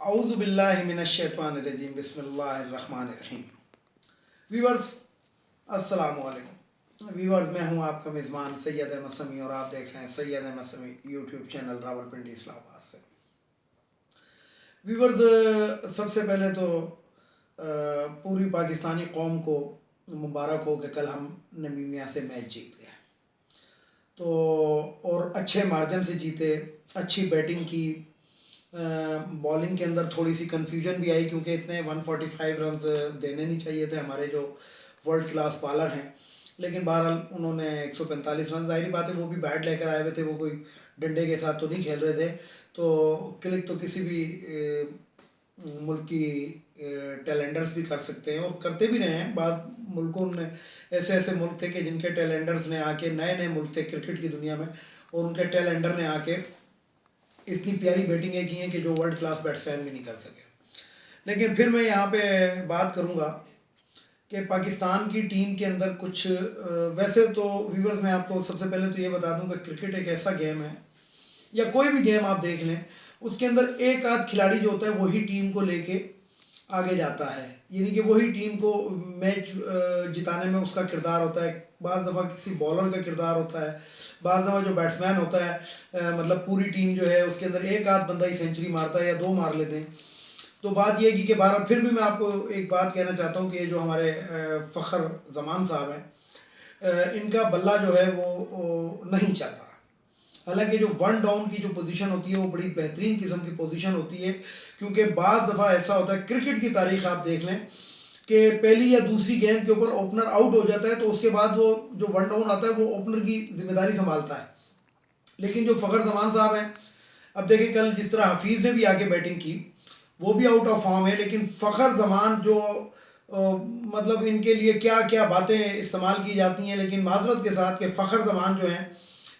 اعوذ باللہ من الشیطان الرجیم بسم اللہ الرحمن الرحیم۔ ویورز السلام علیکم۔ ویورز میں ہوں آپ کا میزبان سید احمد سمیع اور آپ دیکھ رہے ہیں سید احمد سمیع یوٹیوب چینل راولپنڈی اسلام آباد سے۔ ویورز سب سے پہلے تو پوری پاکستانی قوم کو مبارک ہو کہ کل ہم نمیبیا سے میچ جیت گئے تو، اور اچھے مارجن سے جیتے، اچھی بیٹنگ کی، بالنگ کے اندر تھوڑی سی کنفیوژن بھی آئی کیونکہ اتنے 145 رنز دینے نہیں چاہیے تھے ہمارے جو ورلڈ کلاس بالر ہیں، لیکن بہرحال انہوں نے 145 رن، ظاہری بات ہے وہ بھی بیٹ لے کر آئے ہوئے تھے، وہ کوئی ڈنڈے کے ساتھ تو نہیں کھیل رہے تھے، تو کلک تو کسی بھی ملک کی ٹیلنڈرز بھی کر سکتے ہیں اور کرتے بھی رہے ہیں۔ بعض ملکوں نے ایسے ملک تھے کہ جن کے ٹیلنڈرز نے آ کے، نئے ملک تھے کرکٹ کی دنیا میں، اور ان کے ٹیلنڈر نے آ کے اتنی پیاری بیٹنگیں کی ہیں کہ جو ورلڈ کلاس بیٹسمین بھی نہیں کر سکے۔ لیکن پھر میں یہاں پہ بات کروں گا کہ پاکستان کی ٹیم کے اندر کچھ ویسے تو ویورز میں آپ کو سب سے پہلے تو یہ بتا دوں کہ کرکٹ ایک ایسا گیم ہے، یا کوئی بھی گیم آپ دیکھ لیں، اس کے اندر ایک آدھ کھلاڑی جو ہوتا ہے وہی ٹیم کو لے کے آگے جاتا ہے، یعنی کہ وہی ٹیم کو میچ جتانے میں اس کا کردار ہوتا ہے۔ بعض دفعہ کسی بالر کا کردار ہوتا ہے، بعض دفعہ جو بیٹسمین ہوتا ہے، مطلب پوری ٹیم جو ہے اس کے اندر ایک آدھ بندہ ہی سینچری مارتا ہے یا دو مار لیتے ہیں۔ تو بات یہ کی کہ بارہ پھر بھی میں آپ کو ایک بات کہنا چاہتا ہوں کہ جو ہمارے فخر زمان صاحب ہیں، ان کا بلہ جو ہے وہ نہیں چل رہا۔ حالانکہ جو ون ڈاؤن کی جو پوزیشن ہوتی ہے وہ بڑی بہترین قسم کی پوزیشن ہوتی ہے، کیونکہ بعض دفعہ ایسا ہوتا ہے، کرکٹ کی تاریخ آپ دیکھ لیں کہ پہلی یا دوسری گیند کے اوپر اوپنر آؤٹ ہو جاتا ہے تو اس کے بعد وہ جو ون ڈاؤن آتا ہے وہ اوپنر کی ذمہ داری سنبھالتا ہے۔ لیکن جو فخر زمان صاحب ہیں، اب دیکھیں کل جس طرح حفیظ نے بھی آ کے بیٹنگ کی، وہ بھی آؤٹ آف فارم ہے، لیکن فخر زمان جو مطلب ان کے لیے کیا کیا باتیں استعمال کی جاتی ہیں، لیکن معذرت کے ساتھ کہ فخر زمان جو ہیں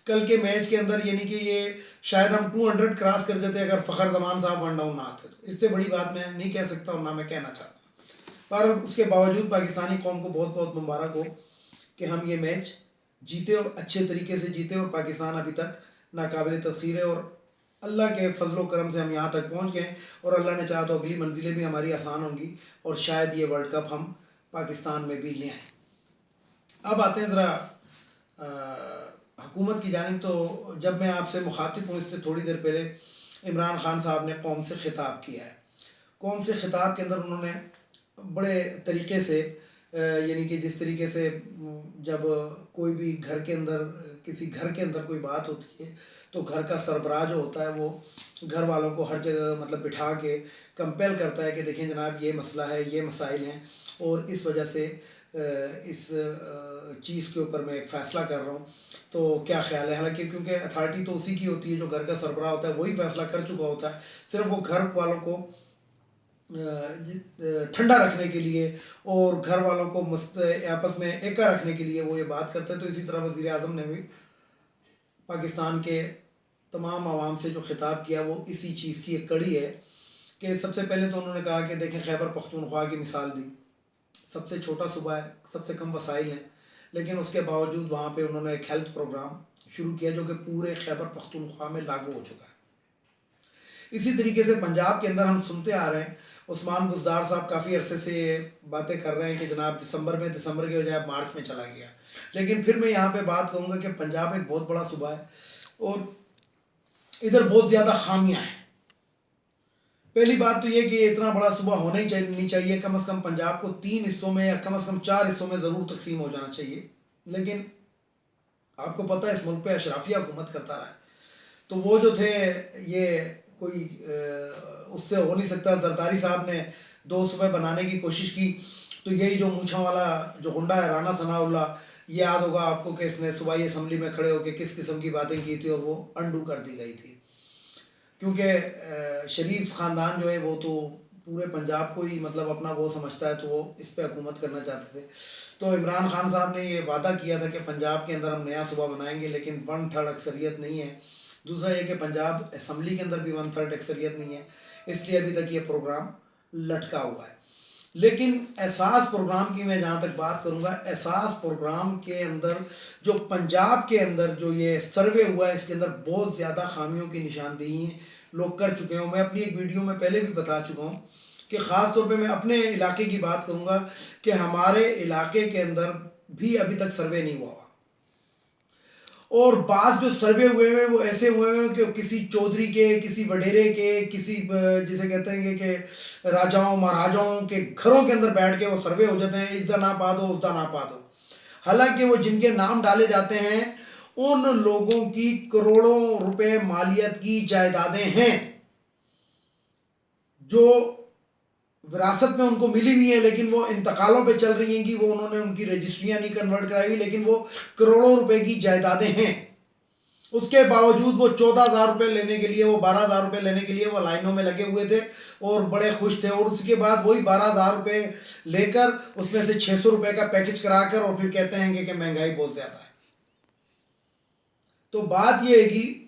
کل کے میچ کے اندر، یعنی کہ یہ شاید ہم 200 کراس کر دیتے اگر فخر زمان صاحب ون ڈاؤن نہ آتے، تو اس سے بڑی بات میں نہیں کہہ سکتا اور نہ میں کہنا چاہتا ہوں۔ پر اس کے باوجود پاکستانی قوم کو بہت بہت مبارک ہو کہ ہم یہ میچ جیتے اور اچھے طریقے سے جیتے، اور پاکستان ابھی تک ناقابل تسخیر ہے، اور اللہ کے فضل و کرم سے ہم یہاں تک پہنچ گئے، اور اللہ نے چاہا تو اگلی منزلیں بھی ہماری آسان ہوں گی اور شاید یہ ورلڈ کپ ہم پاکستان میں بھی لے آئیں۔ اب آتے ہیں ذرا حکومت کی جانب۔ تو جب میں آپ سے مخاطب ہوں، اس سے تھوڑی دیر پہلے عمران خان صاحب نے قوم سے خطاب کیا ہے۔ قوم سے خطاب کے اندر انہوں نے بڑے طریقے سے، یعنی کہ جس طریقے سے جب کوئی بھی گھر کے اندر، کسی گھر کے اندر کوئی بات ہوتی ہے تو گھر کا سربراہ جو ہوتا ہے وہ گھر والوں کو ہر جگہ مطلب بٹھا کے کمپیل کرتا ہے کہ دیکھیں جناب یہ مسئلہ ہے، یہ مسائل ہیں، اور اس وجہ سے اس چیز کے اوپر میں ایک فیصلہ کر رہا ہوں، تو کیا خیال ہے؟ حالانکہ کیونکہ اتھارٹی تو اسی کی ہوتی ہے، جو گھر کا سربراہ ہوتا ہے وہی فیصلہ کر چکا ہوتا ہے، صرف وہ گھر والوں کو ٹھنڈا رکھنے کے لیے اور گھر والوں کو آپس میں ایکا رکھنے کے لیے وہ یہ بات کرتے ہیں۔ تو اسی طرح وزیر اعظم نے بھی پاکستان کے تمام عوام سے جو خطاب کیا وہ اسی چیز کی ایک کڑی ہے کہ سب سے پہلے تو انہوں نے کہا کہ دیکھیں خیبر پختونخوا کی مثال دی، سب سے چھوٹا صوبہ ہے، سب سے کم وسائل ہیں، لیکن اس کے باوجود وہاں پہ انہوں نے ایک ہیلتھ پروگرام شروع کیا جو کہ پورے خیبر پختونخوا میں لاگو ہو چکا ہے۔ اسی طریقے سے پنجاب کے اندر ہم سنتے آ رہے ہیں، عثمان بزدار صاحب کافی عرصے سے باتیں کر رہے ہیں کہ جناب دسمبر کے بجائے مارچ میں چلا گیا، لیکن پھر میں یہاں پہ بات کروں گا کہ پنجاب ایک بہت بڑا صوبہ ہے اور ادھر بہت زیادہ خامیاں ہیں۔ پہلی بات تو یہ کہ اتنا بڑا صوبہ ہونا ہی نہیں چاہیے، کم از کم پنجاب کو 3 حصوں میں یا کم از کم 4 حصوں میں ضرور تقسیم ہو جانا چاہیے، لیکن آپ کو پتہ ہے اس ملک پہ اشرافیہ حکومت کرتا رہا ہے، تو وہ جو تھے یہ کوئی اس سے ہو نہیں سکتا۔ زرداری صاحب نے 2 صوبے بنانے کی کوشش کی، تو یہی جو مونچھا والا جو گنڈا ہے رانا ثناء اللہ، یاد ہوگا آپ کو کہ اس نے صوبائی اسمبلی میں کھڑے ہو کے کس قسم کی باتیں کی تھی اور وہ انڈو کر دی گئی تھی، کیونکہ شریف خاندان جو ہے وہ تو پورے پنجاب کو ہی مطلب اپنا وہ سمجھتا ہے، تو وہ اس پہ حکومت کرنا چاہتے تھے۔ تو عمران خان صاحب نے یہ وعدہ کیا تھا کہ پنجاب کے اندر ہم نیا صوبہ بنائیں گے، لیکن 1/3 اکثریت نہیں ہے۔ دوسرا یہ کہ پنجاب اسمبلی کے اندر بھی 1/3 اکثریت نہیں ہے، اس لیے ابھی تک یہ پروگرام لٹکا ہوا ہے۔ لیکن احساس پروگرام کی میں جہاں تک بات کروں گا، احساس پروگرام کے اندر جو پنجاب کے اندر جو یہ سروے ہوا ہے، اس کے اندر بہت زیادہ خامیوں کی نشاندہی ہیں۔ لوگ کر چکے ہوں. میں اپنی ایک ویڈیو میں پہلے بھی بتا چکا ہوں کہ خاص طور پہ میں اپنے علاقے کی بات کروں گا کہ ہمارے علاقے کے اندر بھی ابھی تک سروے نہیں ہوا. اور بعض جو سروے ہوئے ہیں وہ ایسے ہوئے ہیں کہ کسی چودھری کے, کسی وڈیرے کے, کسی جسے کہتے ہیں کہ راجاؤں مہاراجاؤں کے گھروں کے اندر بیٹھ کے وہ سروے ہو جاتے ہیں, ازدا نہ پا دو ازدا نہ پا دو. حالانکہ وہ جن کے نام ڈالے جاتے ہیں ان لوگوں کی کروڑوں روپے مالیت کی جائیدادیں ہیں جو وراثت میں ان کو ملی ہوئی ہیں, لیکن وہ انتقالوں پہ چل رہی ہیں کہ وہ انہوں نے ان کی رجسٹریاں نہیں کنورٹ کرائی ہوئی, لیکن وہ کروڑوں روپے کی جائیدادیں ہیں. اس کے باوجود وہ 14,000 روپے لینے کے لیے, وہ 12,000 روپے لینے کے لیے وہ لائنوں میں لگے ہوئے تھے اور بڑے خوش تھے. اور اس کے بعد وہی 12,000 روپے لے کر اس میں سے 600 روپے کا پیکج کرا کر اور پھر کہتے ہیں کہ مہنگائی بہت زیادہ ہے. تو بات یہ ہے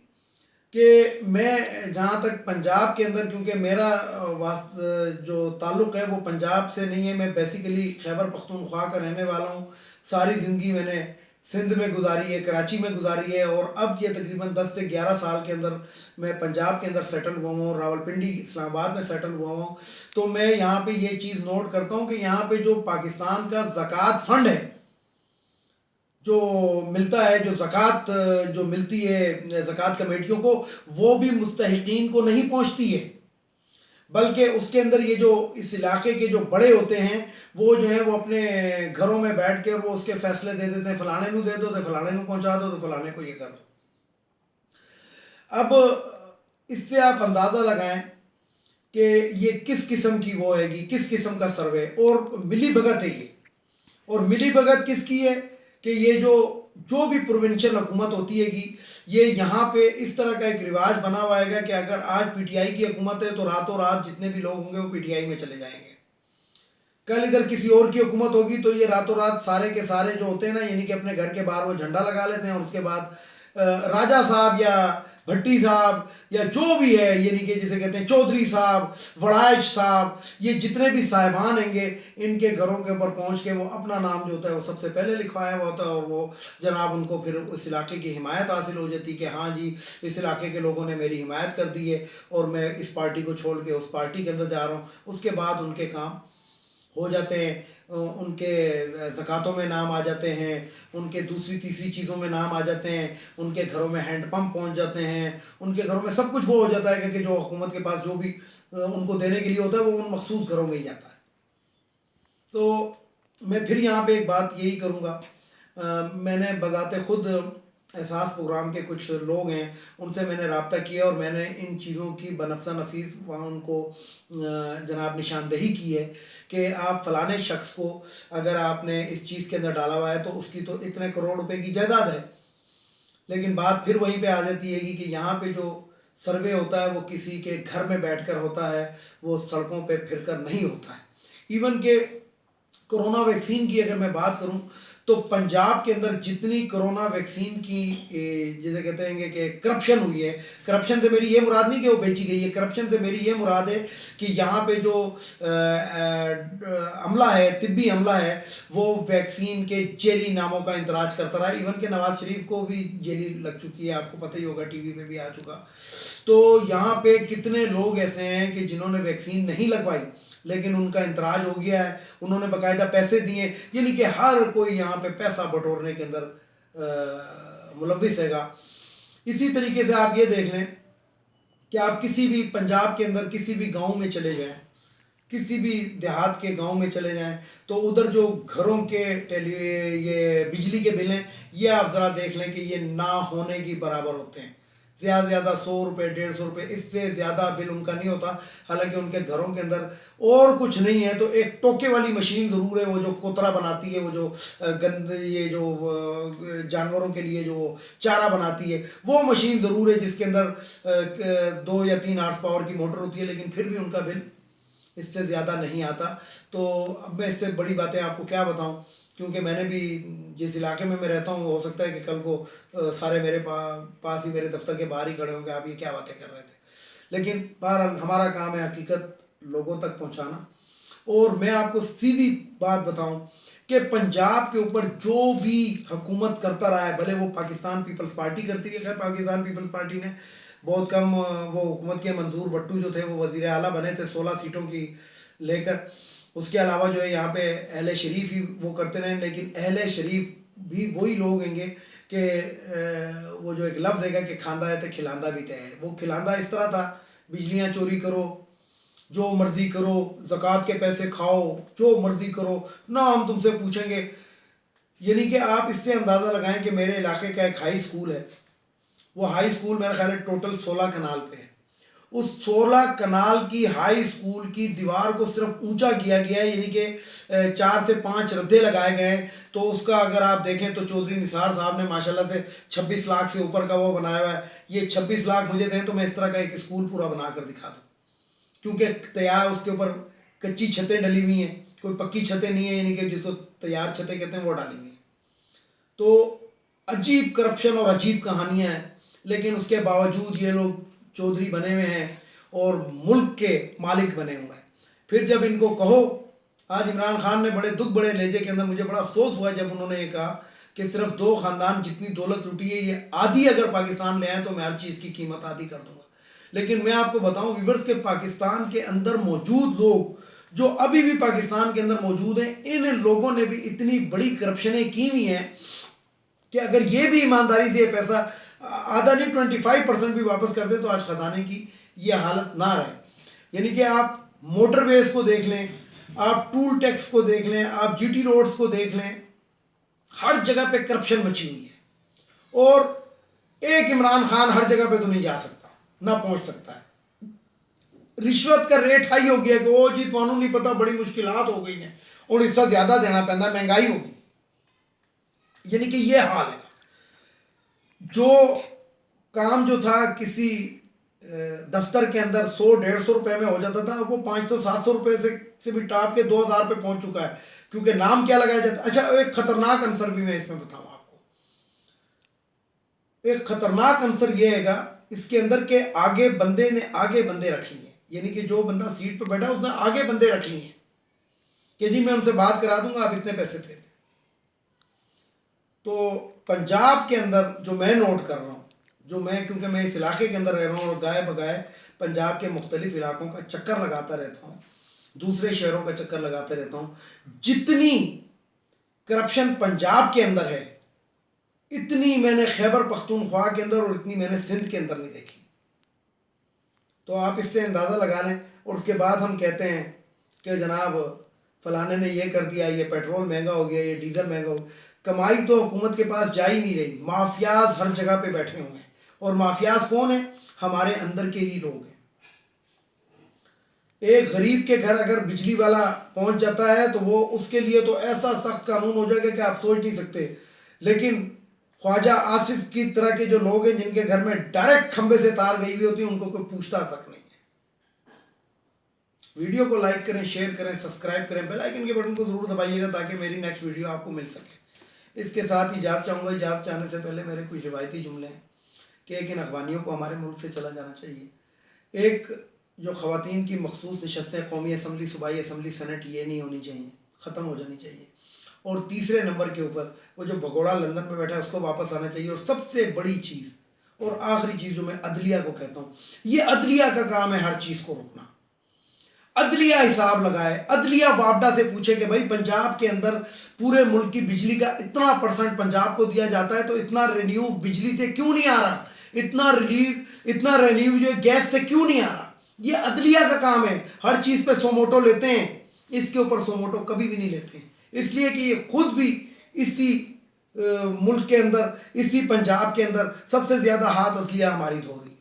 کہ میں جہاں تک پنجاب کے اندر, کیونکہ میرا جو تعلق ہے وہ پنجاب سے نہیں ہے, میں بیسیکلی خیبر پختونخوا کا رہنے والا ہوں. ساری زندگی میں نے سندھ میں گزاری ہے, کراچی میں گزاری ہے, اور اب یہ تقریباً 10 سے 11 سال کے اندر میں پنجاب کے اندر سیٹل ہوا ہوں, راولپنڈی اسلام آباد میں سیٹل ہوا ہوں. تو میں یہاں پہ یہ چیز نوٹ کرتا ہوں کہ یہاں پہ جو پاکستان کا زکوٰۃ فنڈ ہے جو ملتا ہے, جو زکوٰۃ جو ملتی ہے زکوٰۃ کمیٹیوں کو, وہ بھی مستحقین کو نہیں پہنچتی ہے, بلکہ اس کے اندر یہ جو اس علاقے کے جو بڑے ہوتے ہیں وہ جو ہے وہ اپنے گھروں میں بیٹھ کے وہ اس کے فیصلے دے دیتے ہیں, فلانے کو دے دو تو فلانے کو پہنچا دو تو فلانے کو یہ کر دو. اب اس سے آپ اندازہ لگائیں کہ یہ کس قسم کی وہ ہے گی, کس قسم کا سروے اور ملی بھگت ہے یہ. اور ملی بھگت کس کی ہے کہ یہ جو بھی پروونشل حکومت ہوتی ہے گی, یہ یہاں پہ اس طرح کا ایک رواج بنا ہوا ہے گا کہ اگر آج پی ٹی آئی کی حکومت ہے تو راتوں رات جتنے بھی لوگ ہوں گے وہ پی ٹی آئی میں چلے جائیں گے. کل ادھر کسی اور کی حکومت ہوگی تو یہ راتوں رات سارے کے سارے جو ہوتے ہیں نا, یعنی کہ اپنے گھر کے باہر وہ جھنڈا لگا لیتے ہیں, اور اس کے بعد راجہ صاحب یا بھٹی صاحب یا جو بھی ہے, یعنی کہ جسے کہتے ہیں چودھری صاحب, وڑائچ صاحب, یہ جتنے بھی صاحبان ہیں گے, ان کے گھروں کے اوپر پہنچ کے وہ اپنا نام جو ہوتا ہے وہ سب سے پہلے لکھوایا ہوا ہوتا ہے, اور وہ جناب ان کو پھر اس علاقے کی حمایت حاصل ہو جاتی کہ ہاں جی اس علاقے کے لوگوں نے میری حمایت کر دی ہے اور میں اس پارٹی کو چھوڑ کے اس پارٹی کے اندر جا رہا ہوں. اس کے بعد ان کے کام ہو جاتے ہیں, ان کے زکوٰۃوں میں نام آ جاتے ہیں, ان کے دوسری تیسری چیزوں میں نام آ جاتے ہیں, ان کے گھروں میں ہینڈ پمپ پہنچ جاتے ہیں, ان کے گھروں میں سب کچھ وہ ہو جاتا ہے کہ جو حکومت کے پاس جو بھی ان کو دینے کے لیے ہوتا ہے وہ ان مخصوص گھروں میں ہی جاتا ہے. تو میں پھر یہاں پہ ایک بات یہی کروں گا, میں نے بذات خود احساس پروگرام کے کچھ لوگ ہیں ان سے میں نے رابطہ کیا اور میں نے ان چیزوں کی بنفسہ نفیس وہاں ان کو جناب نشاندہی کی ہے کہ آپ فلانے شخص کو اگر آپ نے اس چیز کے اندر ڈالا ہوا ہے تو اس کی تو اتنے کروڑ روپے کی جائیداد ہے. لیکن بات پھر وہیں پہ آ جاتی ہے کہ یہاں پہ جو سروے ہوتا ہے وہ کسی کے گھر میں بیٹھ کر ہوتا ہے, وہ سڑکوں پہ پھر کر نہیں ہوتا ہے. ایون کہ کرونا ویکسین کی اگر میں بات کروں تو پنجاب کے اندر جتنی کرونا ویکسین کی جسے کہتے ہیں کہ کرپشن ہوئی ہے, کرپشن سے میری یہ مراد نہیں کہ وہ بیچی گئی ہے, کرپشن سے میری یہ مراد ہے کہ یہاں پہ جو عملہ ہے, طبی عملہ ہے, وہ ویکسین کے جیلی ناموں کا اندراج کرتا رہا. ایون کہ نواز شریف کو بھی جیلی لگ چکی ہے, آپ کو پتہ ہی ہوگا, ٹی وی پہ بھی آ چکا. تو یہاں پہ کتنے لوگ ایسے ہیں کہ جنہوں نے ویکسین نہیں لگوائی لیکن ان کا اندراج ہو گیا ہے, انہوں نے باقاعدہ پیسے دیے, یعنی کہ ہر کوئی یہاں پہ پیسہ بٹورنے کے اندر ملوث ہے گا. اسی طریقے سے آپ یہ دیکھ لیں کہ آپ کسی بھی پنجاب کے اندر کسی بھی گاؤں میں چلے جائیں, کسی بھی دیہات کے گاؤں میں چلے جائیں, تو ادھر جو گھروں کے یہ بجلی کے بل ہیں یہ آپ ذرا دیکھ لیں کہ یہ نہ ہونے کی برابر ہوتے ہیں. زیادہ سے زیادہ 100 روپے 150 روپے, اس سے زیادہ بل ان کا نہیں ہوتا. حالانکہ ان کے گھروں کے اندر اور کچھ نہیں ہے تو ایک ٹوکے والی مشین ضرور ہے, وہ جو کوترا بناتی ہے, وہ جو گند یہ جو جانوروں کے لیے جو چارہ بناتی ہے, وہ مشین ضرور ہے جس کے اندر 2 یا 3 ہارس پاور کی موٹر ہوتی ہے, لیکن پھر بھی ان کا بل اس سے زیادہ نہیں آتا. تو اب میں اس سے بڑی باتیں آپ کو کیا بتاؤں, کیونکہ میں نے بھی جس علاقے میں رہتا ہوں ہو سکتا ہے کہ کل کو سارے میرے پاس ہی میرے دفتر کے باہر ہی کھڑے ہوں کہ آپ یہ کیا باتیں کر رہے تھے. لیکن بہرحال ہمارا کام ہے حقیقت لوگوں تک پہنچانا. اور میں آپ کو سیدھی بات بتاؤں کہ پنجاب کے اوپر جو بھی حکومت کرتا رہا ہے, بھلے وہ پاکستان پیپلز پارٹی کرتی ہے, خیر پاکستان پیپلز پارٹی نے بہت کم وہ حکومت کے منظور بٹو جو تھے وہ وزیر اعلیٰ بنے تھے 16 سیٹوں کی لے کر. اس کے علاوہ جو ہے یہاں پہ اہل شریف ہی وہ کرتے رہے, لیکن اہل شریف بھی وہی لوگ ہیں گے کہ وہ جو ایک لفظ ہے گا کہ کھاندہ ہے تو کھلاندہ بھی ہے. وہ کھلاندہ اس طرح تھا, بجلیاں چوری کرو, جو مرضی کرو, زکوٰۃ کے پیسے کھاؤ, جو مرضی کرو, نہ ہم تم سے پوچھیں گے. یعنی کہ آپ اس سے اندازہ لگائیں کہ میرے علاقے کا ایک ہائی اسکول ہے, وہ ہائی اسکول میرا خیال ہے ٹوٹل 16 کنال پہ ہے. اس 16 کنال کی ہائی اسکول کی دیوار کو صرف اونچا کیا گیا ہے, یعنی کہ 4 سے 5 ردے لگائے گئے ہیں. تو اس کا اگر آپ دیکھیں تو چودھری نثار صاحب نے ماشاءاللہ سے 26 لاکھ سے اوپر کا وہ بنایا ہوا ہے. یہ 26 لاکھ مجھے دیں تو میں اس طرح کا ایک اسکول پورا بنا کر دکھا دوں, کیونکہ تیار اس کے اوپر کچی چھتیں ڈلی ہوئی ہیں, کوئی پکی چھتیں نہیں ہیں, یعنی کہ جس کو تیار چھتیں کہتے ہیں وہ ڈالی ہوئی ہیں. تو عجیب کرپشن اور عجیب کہانیاں ہیں, لیکن اس کے باوجود یہ لوگ چودھری بنے ہوئے ہیں اور ملک کے مالک بنے ہوئے ہیں. پھر جب ان کو کہو, آج عمران خان نے بڑے دکھ بڑے لہجے کے اندر, مجھے بڑا افسوس ہوا جب انہوں نے یہ کہا کہ صرف 2 خاندان جتنی دولت لوٹی ہے یہ آدھی اگر پاکستان لے آئیں تو میں ہر چیز کی قیمت آدھی کر دوں گا. لیکن میں آپ کو بتاؤں ویورز کے پاکستان کے اندر موجود لوگ جو ابھی بھی پاکستان کے اندر موجود ہیں, ان لوگوں نے بھی اتنی بڑی کرپشنیں کی ہوئی ہیں کہ اگر یہ بھی ایمانداری سے یہ پیسہ آدھا نہیں 25% بھی واپس کر دیں تو آج خزانے کی یہ حالت نہ رہے. یعنی کہ آپ موٹر ویز کو دیکھ لیں, آپ ٹول ٹیکس کو دیکھ لیں, آپ جی ٹی روڈز کو دیکھ لیں, ہر جگہ پہ کرپشن مچی ہوئی ہے. اور ایک عمران خان ہر جگہ پہ تو نہیں جا سکتا, نہ پہنچ سکتا ہے. رشوت کا ریٹ ہائی ہو گیا کہ وہ جی تو نہیں پتا, بڑی مشکلات ہو گئی ہیں اور حصہ زیادہ دینا پڑتا, مہنگائی ہوگی. یعنی کہ یہ حال ہے. جو کام جو تھا کسی دفتر کے اندر 100-150 روپے میں ہو جاتا تھا, وہ 500-700 روپے سے بھی ٹاپ کے 2000 پہ پہنچ چکا ہے, کیونکہ نام کیا لگایا جاتا ہے. اچھا, ایک خطرناک عنصر بھی میں اس میں بتاؤں آپ کو. ایک خطرناک عنصر یہ ہے گا اس کے اندر کہ آگے بندے رکھ لی ہیں, یعنی کہ جو بندہ سیٹ پہ بیٹھا اس نے آگے بندے رکھ لی ہیں کہ جی میں ان سے بات کرا دوں گا, آپ اتنے پیسے دے دیں. تو پنجاب کے اندر جو میں نوٹ کر رہا ہوں, کیونکہ میں اس علاقے کے اندر رہ رہا ہوں اور گائے بگائے پنجاب کے مختلف علاقوں کا چکر لگاتا رہتا ہوں, دوسرے شہروں کا چکر لگاتے رہتا ہوں, جتنی کرپشن پنجاب کے اندر ہے اتنی میں نے خیبر پختونخوا کے اندر اور اتنی میں نے سندھ کے اندر نہیں دیکھی. تو آپ اس سے اندازہ لگا لیں. اور اس کے بعد ہم کہتے ہیں کہ جناب فلانے نے یہ کر دیا, یہ پیٹرول مہنگا ہو گیا, یہ ڈیزل مہنگا ہو گیا. کمائی تو حکومت کے پاس جا ہی نہیں رہی, مافیاز ہر جگہ پہ بیٹھے ہوئے ہیں. اور مافیاز کون ہیں؟ ہمارے اندر کے ہی لوگ ہیں. ایک غریب کے گھر اگر بجلی والا پہنچ جاتا ہے تو وہ اس کے لیے تو ایسا سخت قانون ہو جائے گا کہ آپ سوچ نہیں سکتے. لیکن خواجہ آصف کی طرح کے جو لوگ ہیں جن کے گھر میں ڈائریکٹ کھمبے سے تار گئی ہوئی ہوتی ہے, ان کو کوئی پوچھتا تک نہیں ہے. ویڈیو کو لائک کریں, شیئر کریں, سبسکرائب کریں, بیل آئیکن کے بٹن کو ضرور دبائیے گا تاکہ میری نیکسٹ ویڈیو آپ کو مل سکے. اس کے ساتھ اجازت چاہوں گا. اجازت چاہنے سے پہلے میرے کچھ روایتی جملے ہیں کہ ان افغانیوں کو ہمارے ملک سے چلا جانا چاہیے. ایک جو خواتین کی مخصوص نشستیں قومی اسمبلی, صوبائی اسمبلی, سینٹ, یہ نہیں ہونی چاہیے, ختم ہو جانی چاہیے. اور تیسرے نمبر کے اوپر وہ جو بھگوڑا لندن میں بیٹھا ہے اس کو واپس آنا چاہیے. اور سب سے بڑی چیز اور آخری چیز جو میں عدلیہ کو کہتا ہوں, یہ عدلیہ کا کام ہے ہر چیز کو روکنا. عدلیہ حساب لگائے, عدلیہ وابڈا سے پوچھے کہ بھائی پنجاب کے اندر پورے ملک کی بجلی کا اتنا % پنجاب کو دیا جاتا ہے تو اتنا رینیو بجلی سے کیوں نہیں آ رہا, اتنا رینیو جو گیس سے کیوں نہیں آ رہا. یہ عدلیہ کا کام ہے. ہر چیز پہ سوموٹو لیتے ہیں, اس کے اوپر سوموٹو کبھی بھی نہیں لیتے ہیں, اس لیے کہ یہ خود بھی اسی ملک کے اندر, اسی پنجاب کے اندر سب سے زیادہ ہاتھ عدلیہ ہماری دھو رہی.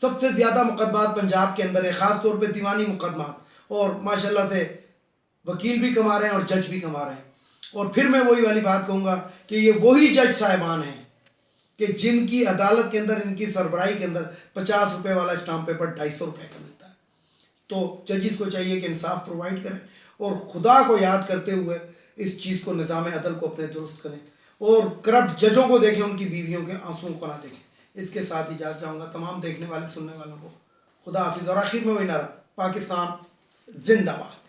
سب سے زیادہ مقدمات پنجاب کے اندر ہے, خاص طور پہ دیوانی مقدمات, اور ماشاءاللہ سے وکیل بھی کما رہے ہیں اور جج بھی کما رہے ہیں. اور پھر میں وہی والی بات کہوں گا کہ یہ وہی جج صاحبان ہیں کہ جن کی عدالت کے اندر, ان کی سربراہی کے اندر 50 روپے والا اسٹامپ پیپر 250 روپے کا ملتا ہے. تو ججز کو چاہیے کہ انصاف پرووائڈ کریں اور خدا کو یاد کرتے ہوئے اس چیز کو, نظام عدل کو اپنے درست کریں. اور کرپٹ ججوں کو دیکھیں, ان کی بیویوں کے آنسوؤں کو نہ دیکھیں. اس کے ساتھ اجازت چاہوں گا تمام دیکھنے والے سننے والوں کو. خدا حافظ. اور آخر میں وہی نعرہ, پاکستان زندہ باد.